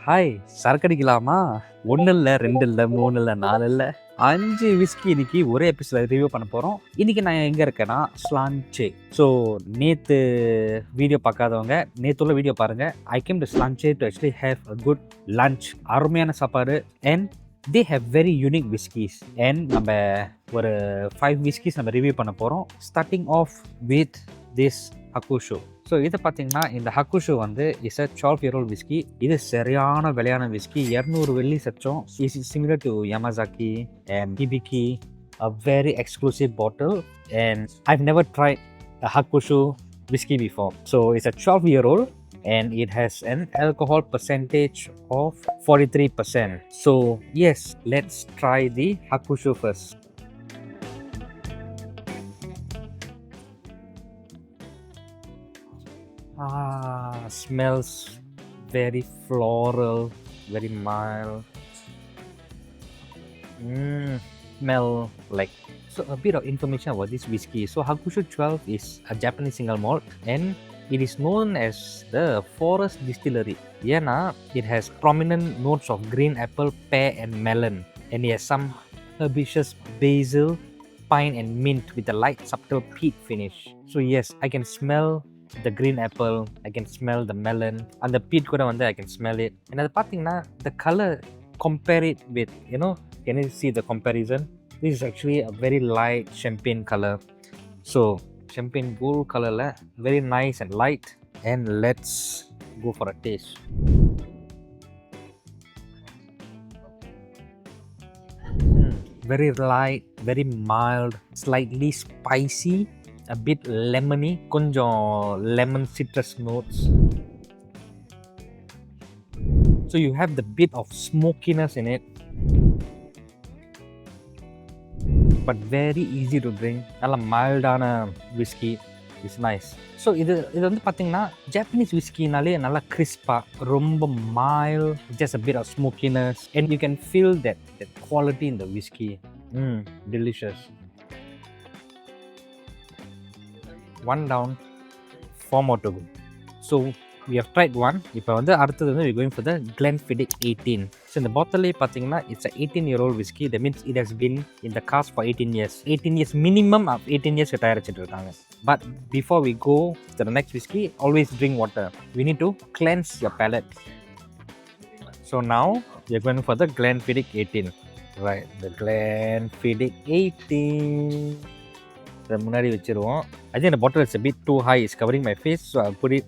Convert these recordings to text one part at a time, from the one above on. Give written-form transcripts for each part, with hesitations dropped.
Hi, சரக்கு அடிக்கலாமா? 1 இல்ல, 2 இல்ல, 3 இல்ல, 4 இல்ல, 5 விஸ்கி இன்னைக்கு ஒரே எபிசோட ரிவ்யூ பண்ண போகிறோம். இன்னைக்கு நான் எங்கே இருக்கேன்னா ஸ்லான்ச்சே. ஸோ நேற்று வீடியோ பார்க்காதவங்க நேற்றுள்ள வீடியோ பாருங்கள். I came to Slainte to actually have a good lunch. அருமையான சாப்பாடு. And they have very unique whiskies. And நம்ம ஒரு 5 whiskies நம்ம ரிவ்யூ பண்ண போகிறோம். Starting off with this Hakushu. So இதை பார்த்தீங்கன்னா இந்த Hakushu வந்து இஸ் அ 12-year-old whiskey. இது சரியான விலையான whiskey. 200 வெள்ளி சச்சம். Is similar to Yamazaki and Hibiki. A very exclusive bottle. And I've never tried a Hakushu whiskey before. So it's a 12-year-old. And it has an alcohol percentage of 43%. So yes, let's try the Hakushu first. Smells very floral, very mild. Smell like. So a bit of information about this whiskey. So Hakushu 12 is a Japanese single malt and it is known as the forest distillery. Yena, it has prominent notes of green apple, pear and melon. And it has some herbaceous basil, pine and mint with a light subtle peat finish. So yes, I can smell the green apple, I can smell the melon, and the peat kuda vanda I can smell it. And adha pathina the color, compare it with, can you see the comparison? This is actually a very light champagne color. So champagne gold color la very nice and light. And let's go for a taste. Very light, very mild, slightly spicy, a bit lemony, konjam lemon citrus notes. So you have the bit of smokiness in it, but very easy to drink. Nalla mild ana whiskey. It's nice. So இது வந்து பார்த்தீங்கன்னா Japanese விஸ்கினாலே நல்லா கிறிஸ்பா, ரொம்ப mild, just a bit of smokiness, and you can feel that quality in the whiskey. Delicious. 1 down, 4 more to go. So we have tried one. இப்போ வந்து அடுத்தது வந்து we're going for the Glenfiddich 18. So இந்த பாட்டிலே பார்த்தீங்கன்னா it's a 18-year-old whiskey. That means it has been in the cask for 18 years. 18 years minimum of 18 years தயாரிச்சிட்டு இருக்காங்க. But before we go to the next whiskey, always drink water. We need to cleanse your palate. So now we're going for the Glenfiddich 18. Right, the Glenfiddich 18. இதை முன்னாடி வச்சிருவோம். I think the bottle is a bit too high. It's covering my face, so I'll put it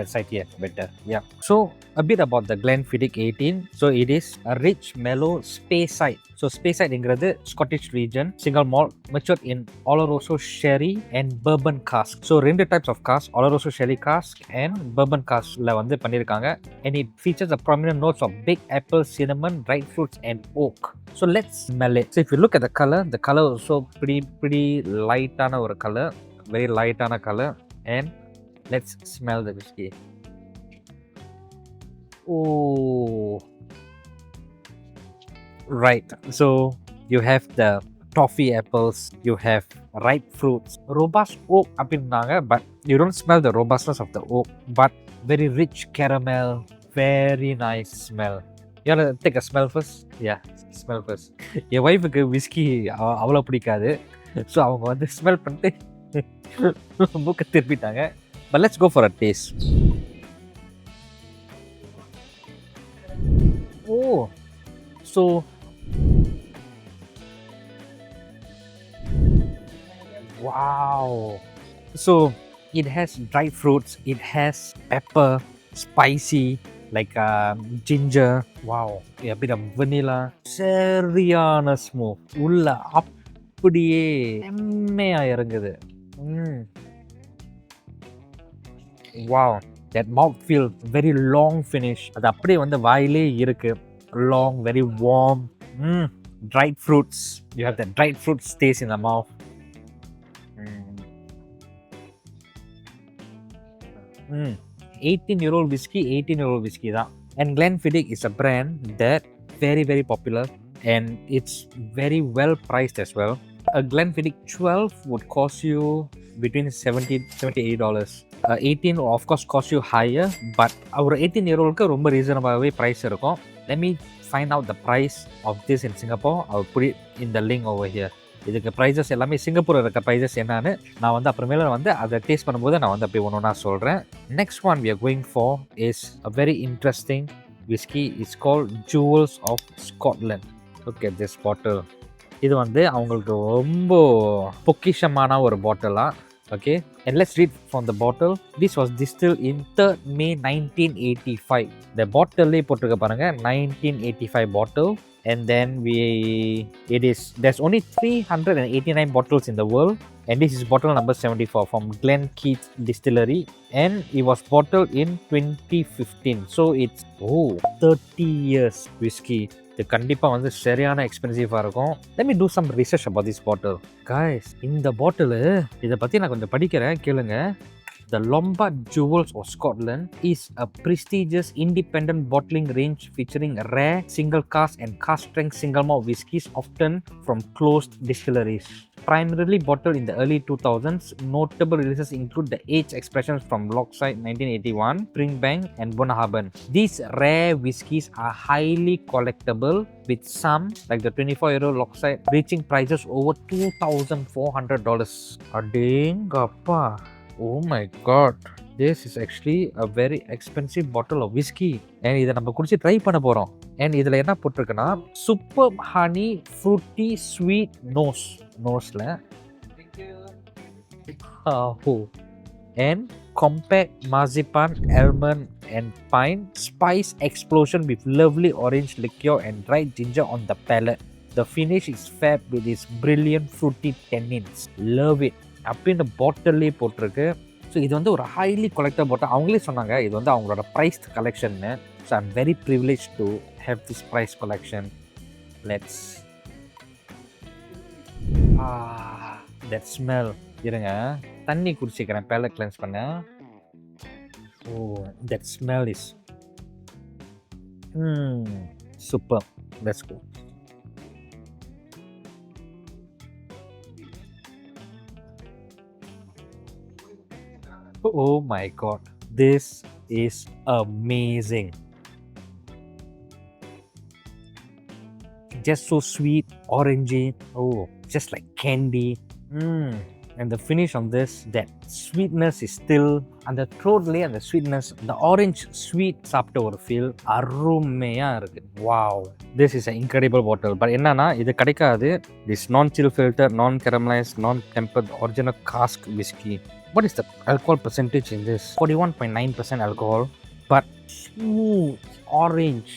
aside here better. Yeah. So a bit about the Glenfiddich 18. So it is a rich, mellow Speyside. So Speyside ingradhu Scottish region, single malt, matured in Oloroso sherry and bourbon cask. So two types of cask, Oloroso sherry cask and bourbon cask la vandu pannirukanga. And it features a prominent notes of baked apple, cinnamon, dried fruits and oak. So let's smell it. So if you look at the color is also pretty light ana or color, very light ana color. And let's smell the whiskey. Oh, right. So you have the toffee apples, you have ripe fruits, robust oak apinanga, but you don't smell the robustness of the oak, but very rich caramel, very nice smell. You want to take a smell first? Yeah, smell first. என் ஒய்ஃபுக்கு whisky அவ்வளோ பிடிக்காது. So அவங்க வந்து smell பண்ணிட்டு மூக்கை திருப்பிட்டாங்க. But let's go for a taste. Oh, so wow. So it has dried fruits, it has pepper, spicy, like ginger. Wow, a bit of vanilla. சரியான smoke. உள்ள அப்படியே செம்மையா இறங்குது. Wow, that mouth feel very long finish. அது அப்படியே வந்து வாயிலே இருக்கு. Long, very warm. Dried fruits. You have that dried fruits taste in the mouth. 18-year-old whiskey தான். And Glenfiddich is a brand that very popular and it's very well priced as well. A Glenfiddich 12 would cost you between 70 $80. 18 of course cost you higher, but our 18-year-oldக்கு ரொம்ப ரீசனபிளாகவே price இருக்கும். Let me find out the price of this in Singapore. I'll put it in the link over here. இதுக்கு prices எல்லாமே Singapore இருக்க prices என்னன்னு நான் வந்து அப்புறமேல வந்து அதை டேஸ்ட் பண்ணும்போது நான் வந்து அப்படி ஒன்று நான் சொல்கிறேன். Next one we are going for is a very interesting whiskey. It's called Jewels of Scotland. Look at this bottle. இது வந்து அவங்களுக்கு ரொம்ப பொக்கிஷமான ஒரு பாட்டிலாக. Okay, and let's read from the bottle. This was distilled in 3rd May 1985. The bottle போட்டிருக்க பாருங்க 1985 bottle. And then there's only 389 bottles in the world, and this is bottle number 74 from Glen Keith distillery, and it was bottled in 2015. So it's 30 years whiskey. இது கண்டிப்பாக வந்து சரியான எக்ஸ்பென்சிவாக இருக்கும். Let me do some research about this bottle. Guys, இந்த பாட்டில் இதை பற்றி நான் கொஞ்சம் படிக்கிறேன், கேளுங்க. The Lombard Jewels of Scotland is a prestigious independent bottling range featuring rare single cask and cask strength single malt whiskies, often from closed distilleries. Primarily bottled in the early 2000s, notable releases include the Age Expressions from Lochside 1981, Springbank and Bunnahabhain. These rare whiskies are highly collectible, with some, like the 24-year-old Lochside, reaching prices over $2,400. Adengappa. Oh my god, this is actually a very expensive bottle of whiskey. And இதை நம்ம குடிச்சு try பண்ண போகிறோம். And இதில் என்ன போட்டிருக்குன்னா super honey fruity sweet நோஸில் and compact marzipan, almond and pine, spice explosion with lovely orange liqueur and dried ginger on the palate. The finish is fab with its brilliant fruity tannins. Love it. அப்படின்னு பாட்டிலே போட்டிருக்கு. So இது வந்து ஒரு highly collector பாட்டில். அவங்களே சொன்னாங்க இது வந்து அவங்களோட ப்ரைஸ்ட் கலெக்ஷன்னு. So I'm very privilege to have this prize collection. Let's that smell. இருங்க, தண்ணி குடிச்சிக்கிறேன் பேலட் கிளென்ஸ் பண்ண. That smell is super. Let's go. Oh my god, this is amazing. Just so sweet, orangey, just like candy. And the finish on this, that sweetness is still and the throat layer and the sweetness, the orange sweet சாப்பிட்ட ஒரு feel அருமையா இருக்கு. Wow, this is an incredible bottle. But என்னன்னா இது கிடைக்காது. This non-chill filter, non-caramelized, non-tempered original cask whiskey. What is the alcohol percentage in this? 41.9% alcohol, but smooth orange.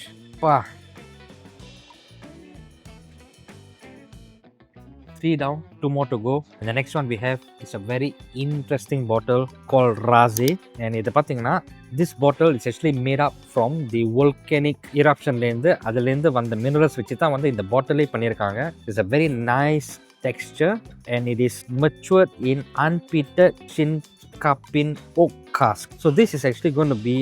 3 down, 2 more to go. And the next one we have is a very interesting bottle called Raasay. And இது பார்த்தீங்கன்னா this bottle is actually made up from the volcanic eruptionலேருந்து அதுலேருந்து வந்த minerals வச்சு தான் வந்து இந்த பாட்டிலே பண்ணியிருக்காங்க. It's a very nice texture and it is matured in unpeated Chinkapin oak cask. So this is actually going to be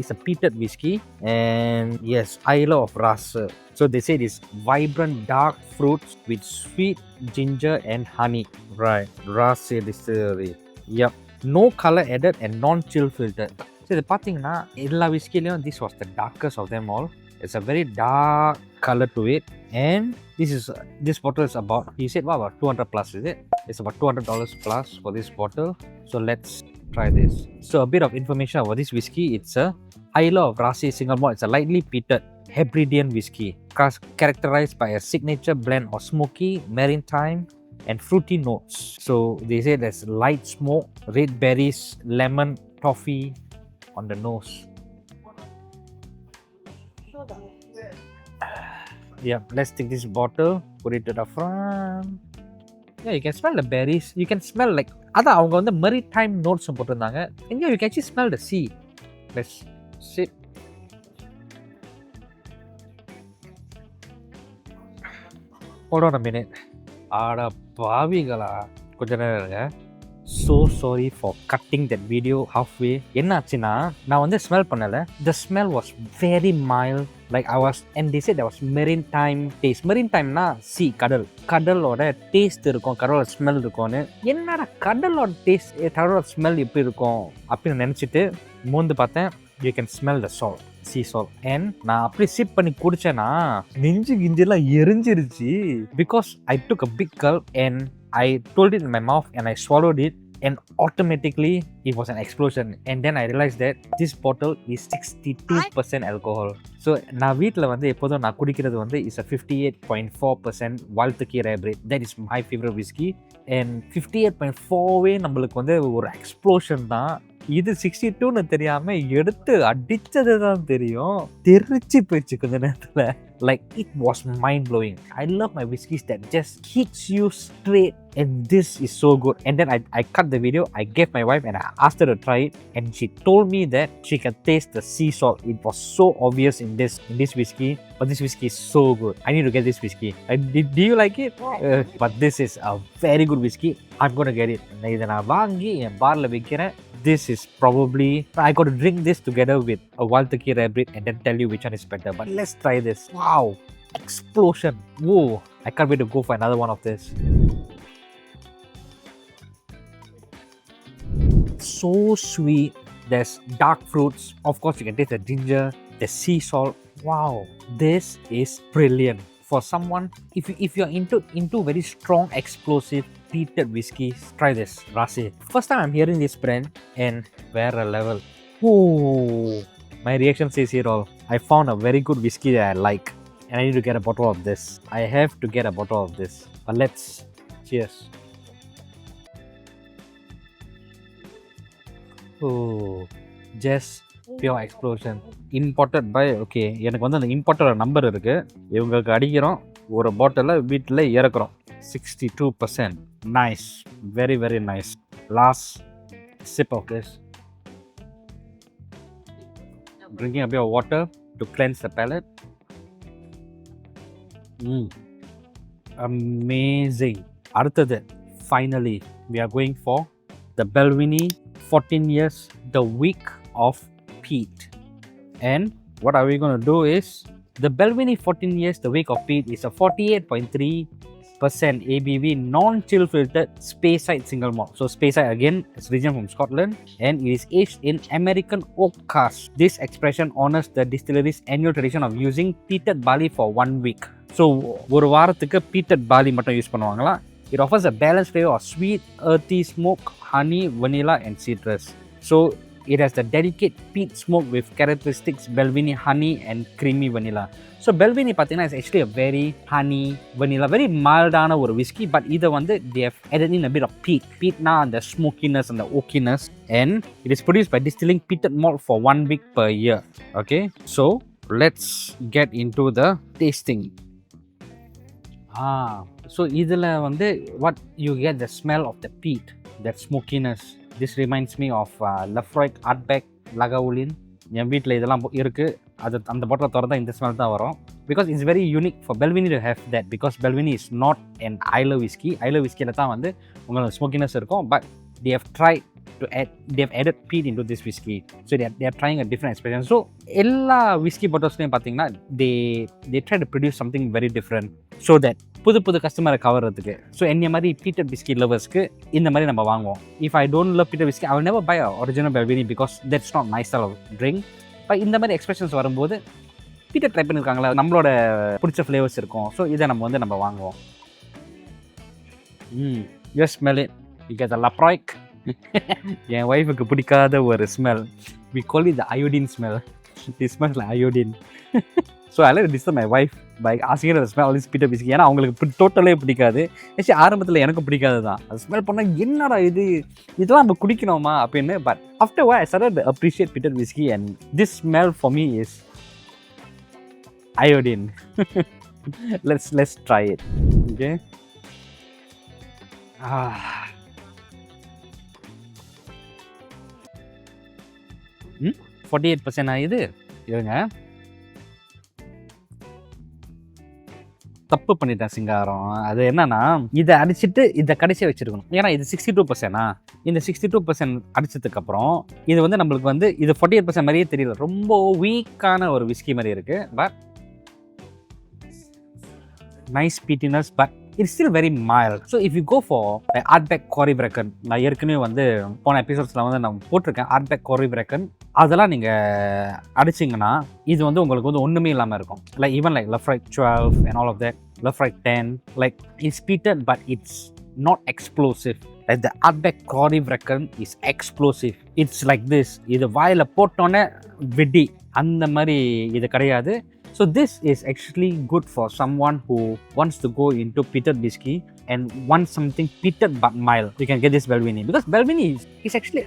it's a peated whiskey, and yes, Isle of Raasay. So they say it is vibrant dark fruits with sweet ginger and honey. Right, Raasay distillery. Yep, no color added and non-chill filtered. So the பார்த்தீங்கன்னா எல்லா விஸ்கிலையும் this was the darkest of them all. It's a very dark color to it, and this bottle is about, he said, wow, about 200 plus, is it? It's about $200 plus for this bottle. So let's try this. So a bit of information about this whiskey. It's a Isle of Raasay single malt. It's a lightly peated Hebridean whiskey characterized by a signature blend of smoky, maritime and fruity notes. So they say there's light smoke, red berries, lemon, toffee on the nose. Yeah, let's take this bottle, put it to the front. Yeah, you can smell the berries. You can smell like அதான் அவங்க வந்து maritime notes போட்டிருந்தாங்க. And yeah, you can actually smell the sea. Let's sip. Hold on a minute. ஆட பாவிகளா, கொஞ்ச நேரம் இருங்க. so sorry for cutting that video halfway. என்னாச்சுன்னா நான் வந்து ஸ்மெல் பண்ணல. The smell was very mild. Like I was, and they said there was maritime taste. Maritime na sea, கடல். கடலோட டேஸ்ட் இருக்கும், கடலோட ஸ்மெல் இருக்கும்னு. என்னடா கடலோட டேஸ்ட், கடலோட ஸ்மெல் எப்படி இருக்கும் அப்படின்னு நினச்சிட்டு மூந்து பார்த்தேன். You can smell the salt, sea salt. And நான் அப்படியே சிப் பண்ணி குடிச்சேன்னா நெஞ்சு கிஞ்செல்லாம் எரிஞ்சிருச்சு. Because I took a big gulp and I told it in my mouth and I swallowed it. And automatically it was an explosion. And then I realized that this bottle is 62% alcohol. So நான் வீட்டில் வந்து எப்போதும் நான் குடிக்கிறது வந்து is a 58.4% வாழ்த்துக்கி ரேப்ரேட். That is my favorite whiskey. And 58.4வே நம்மளுக்கு வந்து ஒரு எக்ஸ்ப்ளோஷன் தான். இது 62ன்னு தெரியாமல் எடுத்து அடித்தது தான் தெரியும். தெரிச்சு போயிடுச்சு கொஞ்ச நேரத்தில். Like it was mind-blowing. I love my whiskeys that just hits you straight, and this is so good. And then I cut the video, I gave my wife and I asked her to try it, and she told me that she can taste the sea salt. It was so obvious in this whiskey, but this whiskey is so good. I need to get this whiskey. Do you like it? But this is a very good whiskey. I'm gonna get it. இதை நான் வாங்கி என் பார்ல வைக்கிறேன். This is probably, I got to drink this together with a Waltaki Rabbit and then tell you which one is better. But let's try this. Wow, explosion. Whoa, I can't wait to go for another one of this. So sweet. There's dark fruits. Of course, you can taste the ginger, the sea salt. Wow, this is brilliant. For someone, if you're into very strong, explosive, peated whiskeys, try this, Raasay. First time I'm hearing this brand, and where a level. Oh, my reaction says here all. I found a very good whiskey that I like, and I need to get a bottle of this. I have to get a bottle of this. But let's cheers. Oh, just pure explosion. Imported by, okay, எனக்கு வந்து அந்த இம்போர்ட்டோட number இருக்கு. இவங்களுக்கு அடிக்கிறோம், ஒரு பாட்டிலில் வீட்டில் இறக்குறோம். 62%. Nice, very very nice. Last sip of this. Drinking a bit of water to cleanse the palate. Amazing. அடுத்தது, finally we are going for the Balvenie 14 years, the week of Peat. And what are we going to do is, the Balvenie 14 years, the week of Peat is a 48.3% ABV non-chill filtered Speyside single malt. So Speyside again is region from Scotland, and it is aged in American oak casks. This expression honors the distillery's annual tradition of using peated barley for 1 week. So ஒரு வாரத்துக்கு peated barley மட்டும் use பண்ணுவாங்களா. It offers a balanced flavor of sweet, earthy smoke, honey, vanilla and citrus. So it has the delicate peat smoke with characteristics Balvenie honey and creamy vanilla. So Balvenie pathina is actually a very honey, vanilla, very mild-ஆன ஒரு whiskey, but இதை வந்து they have added in a bit of peat. Peatனா அந்த smokiness and the oakiness, and it is produced by distilling peated malt for 1 week per year. Okay, so let's get into the tasting. So இதில் வந்து what you get the smell of the peat, that smokiness. This reminds me of Lafroig Artback Lagavulin. என் வீட்டில் இதெல்லாம் இருக்குது. அது அந்த பாட்டில் திறந்தா இந்த smell தான் வரும். Because it's very unique for Balvenie to have that. Because Balvenie is not an Islay whiskey. Islay whiskeyல தான் வந்து உங்களுக்கு smokiness இருக்கும். But they have tried to add, they have added peat into this whiskey. So they are trying a different experience. So எல்லா whiskey bottles-லையும் பார்த்தீங்கன்னா they try to produce something very different so that புது கஸ்டமரை கவர்றதுக்கு. So என்ன மாதிரி pleated whisky லவர்ஸ்க்கு இந்த மாதிரி நம்ம வாங்குவோம். If I don't love peated whisky, I will never buy original Balvenie because that's not my style of drink. But இந்த மாதிரி எக்ஸ்பிரஷன்ஸ் வரும்போது பீட்டட் ட்ரை பண்ணியிருக்காங்களா, நம்மளோட பிடிச்ச ஃப்ளேவர்ஸ் இருக்கும். ஸோ இதை நம்ம வாங்குவோம். You smell it, you get the Laphroaig. என் ஒய்ஃபுக்கு பிடிக்காத ஒரு smell. We call it the iodine smell. It smells like iodine. So I like to disturb my wife by asking her to smell all this peated whiskey. ஏன்னா அவங்களுக்கு டோட்டலே பிடிக்காது. Actually ஆரம்பத்தில் எனக்கும் பிடிக்காது தான். அது ஸ்மெல் பண்ணால் என்னடா இதெல்லாம் நம்ம குடிக்கணுமா அப்படின்னு. But after a while I started to appreciate peated whiskey, and this smell for me is iodine. Let's try it. Okay. 48% இது இருங்க. தப்பு பண்ணிட்டேன் சிங்காரம். அது என்னன்னா, இதை அடிச்சுட்டு இதை கடைசியாக வச்சிருக்கணும். ஏன்னா இது 62%. இந்த 62% அடிச்சதுக்கப்புறம் இது வந்து நம்மளுக்கு வந்து இது 48% மாதிரியே தெரியல. ரொம்ப வீக்கான ஒரு விஸ்கி மாதிரி இருக்குது. But nice peatiness, but it's still very mild. So if you go for like Artback Corrybracken, நான் ஏற்கனவே வந்து போன எபிசோட்ஸில் வந்து நான் போட்டிருக்கேன் Artback Corrybracken, அதெல்லாம் நீங்கள் அடிச்சிங்கன்னா இது வந்து உங்களுக்கு வந்து ஒன்றுமே இல்லாமல் இருக்கும். Like even like Lafroig 12 and all of that, Lafroig 10, like it's peated but it's not explosive. Like the Artback Corrybracken is explosive. It's like this. இது வாயில் போட்டோன்னே விடி அந்த மாதிரி இது கிடையாது. So this is actually good for someone who wants to go into peated whiskey and wants something peated but mild. You can get this Balvenie because Balvenie is actually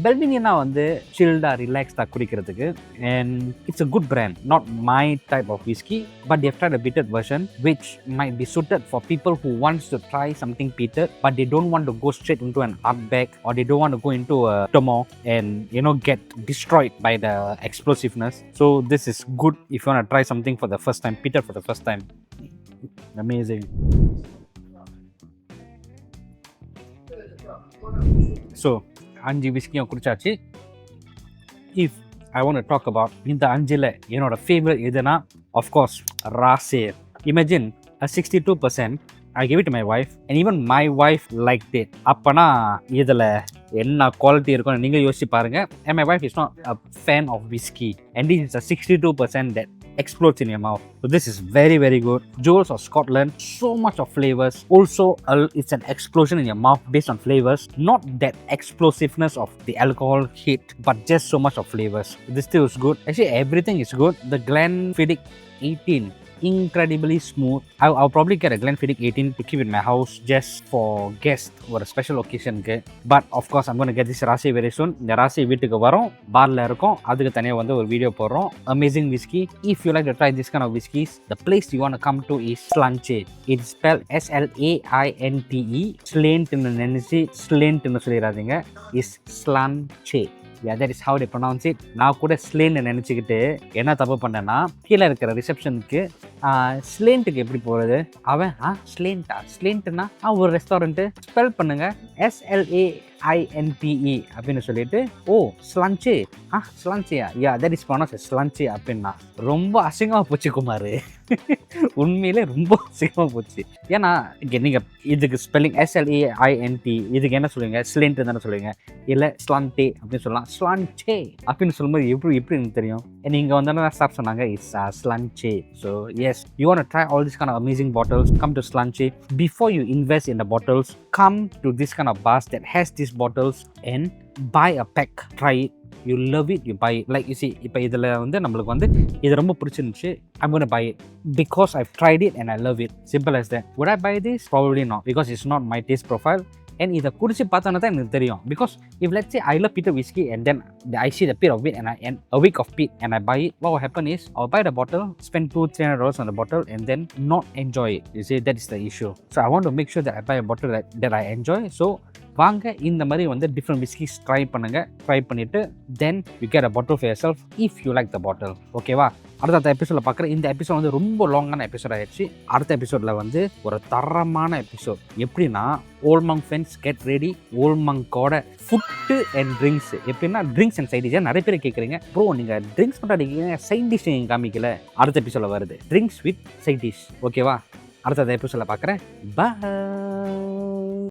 Balvenie வந்து chilled relaxed குடிக்கிறதுக்கு, and it's a good brand. Not my type of whiskey, but they've tried a peated version which might be suited for people who wants to try something peated but they don't want to go straight into an Artback, or they don't want to go into a Tomo and get destroyed by the explosiveness. So this is good if you want to try something for the first time, peated for the first time. Amazing. So 5 விஸ்கியும் குடிச்சாச்சு. If I want to talk about இந்த 5ல் என்னோட favourite எதுனா, of course Raasay. Imagine a 62%. I gave it to my wife and even my wife liked it. அப்பனா இதில் என்ன quality இருக்கும்னு நீங்கள் யோசிச்சு பாருங்க. And my wife is not a fan of whiskey, and this is a 62% that explodes in your mouth. So this is very, very good. Jewels of Scotland, so much of flavors. Also, it's an explosion in your mouth based on flavors. Not that explosiveness of the alcohol hit, but just so much of flavors. This still is good. Actually, everything is good. The Glenfiddich 18. Incredibly smooth. I'll probably get a Glenfiddich 18 to keep in my house just for guests or a special occasion. But of course I'm going to get this Raasay very soon. இந்த Raasay வீட்டுக்கு வரும், பார்ல இருக்கும், அதுக்கு தனியாக வந்து ஒரு video போடுறோம். Amazing whiskey. If you like to try this kind of whiskies, the place you want to come to is Sláinte. It's spelled Slainte. Sláinte நினைச்சு Sláinte சொல்லிடாதீங்க. Is Sláinte. Yeah, that is how they pronounce it. நான் கூட ஸ்லேன்னு நினச்சிக்கிட்டு என்ன தப்பு பண்ணேன்னா, கீழே இருக்கிற ரிசப்ஷனுக்கு ஸ்லேண்ட்டுக்கு எப்படி போகிறது, அவன் ஸ்லேண்ட்டுனா ஒரு ரெஸ்டாரண்ட்டு ஸ்பெல் பண்ணுங்க SLAINTE அப்படின்னு சொல்லிட்டு, ஸ்லான்ச்சே ஸ்லான்ச்சியா, யா தட் இஸ் ப்ரொனவுன்ஸ்ட் ஸ்லான்ச்சே அப்படின்னா ரொம்ப அசிங்கமாக போச்சு குமார். உண்மையிலே ரொம்ப அசிங்கமாக போச்சு. ஏன்னா நீங்கள் இதுக்கு ஸ்பெல்லிங் SLAINT, இதுக்கு என்ன சொல்லுவீங்க, ஸ்லேண்ட்டு தானே சொல்லுவீங்க, இல்லை ஸ்லான்டே அப்படின்னு சொல்லலாம். ஸ்லான்ச்சே அப்படின்னு சொல்லும்போது எப்படி எனக்கு தெரியும். நீங்கள் வந்து ஸ்டாப் சொன்னாங்க it's Slainte. So yes, you want to try all this kind of amazing bottles, come to Sláinte. Before you invest in the bottles, come to this kind of bars that has these bottles and buy a pack. Try it. You love it, you buy it. Like you see, இப்போ இதில் வந்து நம்மளுக்கு வந்து இது ரொம்ப பிடிச்சிருந்துச்சு. I'm going to buy it because I've tried it and I love it. Simple as that. Would I buy this? Probably not, because it's not my taste profile. And இதை குடிச்சு பார்த்தோன்னா தான் எனக்கு தெரியும். Because if let's say I love peated whiskey and then I see the peat of it and a week of peat and I buy it, what will happen is I'll buy the bottle, spend $200-300 on the bottle and then not enjoy it. You see, that is the issue. So I want to make sure that I buy a bottle that I enjoy. So வாங்க இந்த மாதிரி வந்து different whiskies try பண்ணுங்கள். Try பண்ணிவிட்டு then you get a bottle for yourself if you like the bottle. ஓகேவா? அடுத்த எபிசோடில் பார்க்குறேன். இந்த எபிசோட் வந்து ரொம்ப லாங்கான எபிசோட் ஆகிடுச்சு. அடுத்த எபிசோடில் வந்து ஒரு தரமான எபிசோட். எப்படின்னா, Old Monk friends get ready. Old மங்கோட ஃபுட்டு அண்ட் ட்ரிங்க்ஸ். எப்படின்னா ட்ரிங்க்ஸ் அண்ட் சைட் டிஷ். நிறைய பேர் கேட்குறீங்க, ப்ரோ நீங்கள் ட்ரிங்க்ஸ் மட்டும் அடிக்கிறீங்க, சைட் டிஷ் நீங்கள் காமிக்கல. அடுத்த எபிசோடில் வருது ட்ரிங்க்ஸ் வித் சைட் டிஷ். ஓகேவா? அடுத்த எபிசோடில் பார்க்குறேன். பாய்.